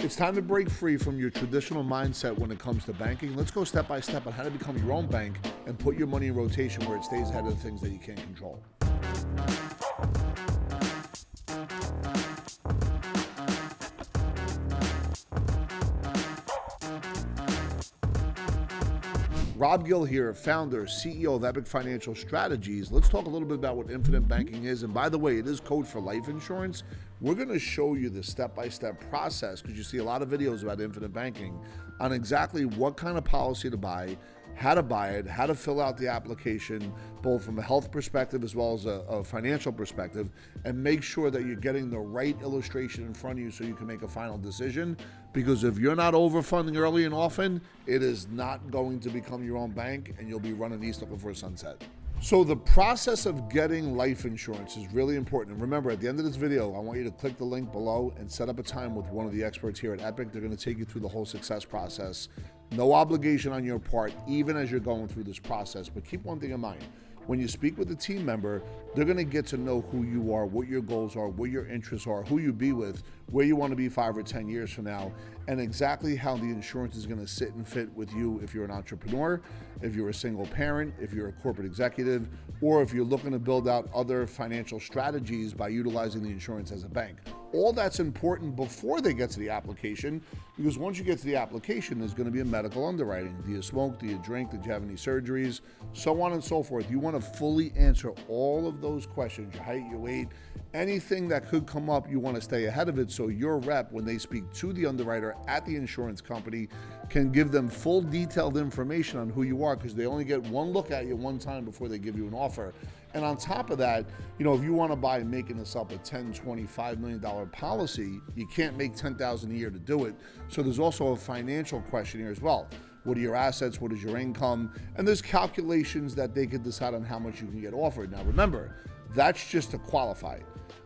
It's time to break free from your traditional mindset when it comes to banking. Let's go step by step on how to become your own bank and put your money in rotation where it stays ahead of the things that you can't control. Rob Gill here, founder, CEO of Epic Financial Strategies. Let's talk a little bit about what infinite banking is. And by the way, it is code for life insurance. We're going to show you the step-by-step process, because you see a lot of videos about infinite banking, on exactly what kind of policy to buy, how to fill out the application, both from a health perspective as well as a financial perspective, and make sure that you're getting the right illustration in front of you so you can make a final decision. Because if you're not overfunding early and often, it is not going to become your own bank, and you'll be running east looking for a sunset. So the process of getting life insurance is really important. And remember, at the end of this video, I want you to click the link below and set up a time with one of the experts here at Epic. They're going to take you through the whole success process. No obligation on your part, even as you're going through this process. But keep one thing in mind. When you speak with a team member, they're going to get to know who you are, what your goals are, what your interests are, who you be with, where you want to be 5 or 10 years from now, and exactly how the insurance is going to sit and fit with you if you're an entrepreneur, if you're a single parent, if you're a corporate executive, or if you're looking to build out other financial strategies by utilizing the insurance as a bank. All that's important before they get to the application, because once you get to the application, there's going to be a medical underwriting. Do you smoke? Do you drink? Did you have any surgeries? So on and so forth. You want to fully answer all of those questions, your height, your weight, anything that could come up, you want to stay ahead of it so your rep, when they speak to the underwriter at the insurance company, can give them full detailed information on who you are, because they only get one look at you one time before they give you an offer. And on top of that, if you want to buy, making this up, a $10, $25 million policy, you can't make $10,000 a year to do it. So there's also a financial question here as well. What are your assets? What is your income? And there's calculations that they could decide on how much you can get offered. Now remember, that's just to qualify.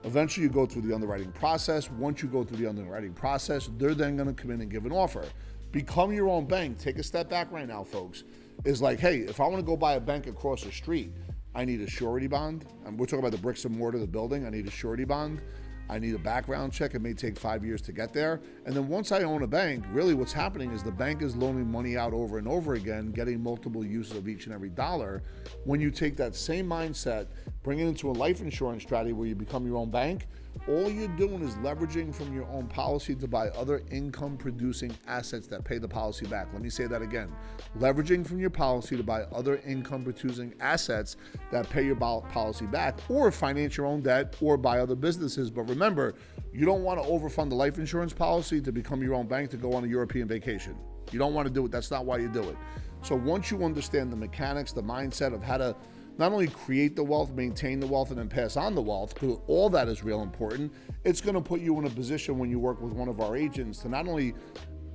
Eventually you go through the underwriting process. Once you go through the underwriting process, they're then going to come in and give an offer. Become your own bank. Take a step back right now, folks. Is like, hey, if I want to go buy a bank across the street, I need a surety bond. And we're talking about the bricks and mortar of the building. I need a surety bond. I need a background check. It may take 5 years to get there. And then once I own a bank, really what's happening is the bank is loaning money out over and over again, getting multiple uses of each and every dollar. When you take that same mindset, bring it into a life insurance strategy where you become your own bank, all you're doing is leveraging from your own policy to buy other income-producing assets that pay the policy back. Let me say that again. Leveraging from your policy to buy other income-producing assets that pay your policy back, or finance your own debt, or buy other businesses. But remember, you don't want to overfund the life insurance policy to become your own bank to go on a European vacation. You don't want to do it. That's not why you do it. So once you understand the mechanics, the mindset of how to not only create the wealth, maintain the wealth, and then pass on the wealth, because all that is real important, it's going to put you in a position when you work with one of our agents to not only,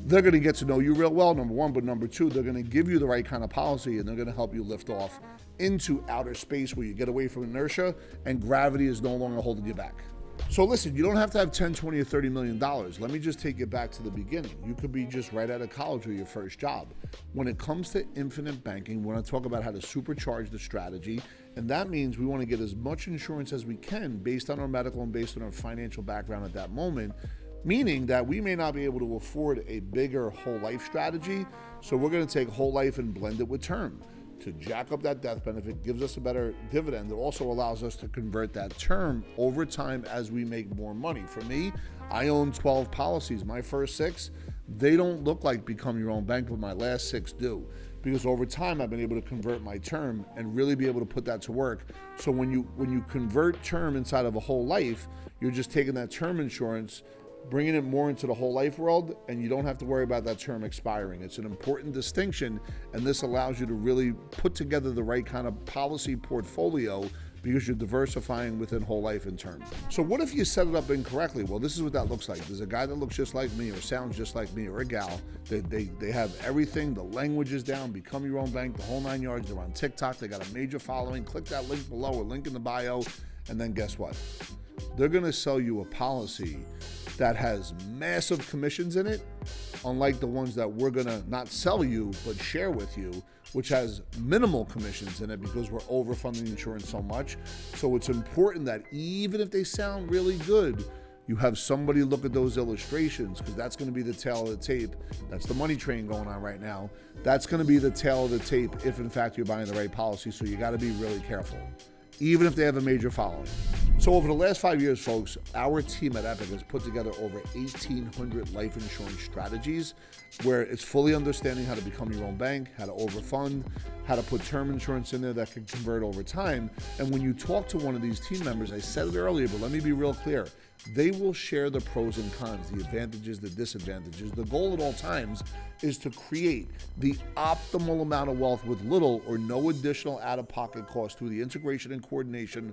they're going to get to know you real well, number one, but number two, they're going to give you the right kind of policy, and they're going to help you lift off into outer space where you get away from inertia and gravity is no longer holding you back. So listen, you don't have to have 10, 20, or $30 million. Let me just take you back to the beginning. You could be just right out of college or your first job. When it comes to infinite banking, we want to talk about how to supercharge the strategy. And that means we want to get as much insurance as we can based on our medical and based on our financial background at that moment, meaning that we may not be able to afford a bigger whole life strategy. So we're going to take whole life and blend it with term to jack up that death benefit, gives us a better dividend. It also allows us to convert that term over time as we make more money. For me, I own 12 policies. My first 6, they don't look like become your own bank, but my last 6 do. Because over time, I've been able to convert my term and really be able to put that to work. So when you convert term inside of a whole life, you're just taking that term insurance, bringing it more into the whole life world, and you don't have to worry about that term expiring. It's an important distinction, and this allows you to really put together the right kind of policy portfolio because you're diversifying within whole life and term. So what if you set it up incorrectly? Well, this is what that looks like. There's a guy that looks just like me or sounds just like me, or a gal. They have everything, the language is down, become your own bank, the whole 9 yards. They're on TikTok, they got a major following. Click that link below or link in the bio, and then guess what? They're gonna sell you a policy that has massive commissions in it, unlike the ones that we're gonna not sell you, but share with you, which has minimal commissions in it because we're overfunding insurance so much. So it's important that even if they sound really good, You have somebody look at those illustrations, because that's going to be the tail of the tape. That's the money train going on right now. That's going to be the tail of the tape if, in fact, you're buying the right policy. So you got to be really careful, even if they have a major following. So over the last 5 years, folks, our team at Epic has put together over 1,800 life insurance strategies, where it's fully understanding how to become your own bank, how to overfund, how to put term insurance in there that can convert over time. And when you talk to one of these team members, I said it earlier, but let me be real clear, they will share the pros and cons, the advantages, the disadvantages. The goal at all times is to create the optimal amount of wealth with little or no additional out-of-pocket cost through the integration and coordination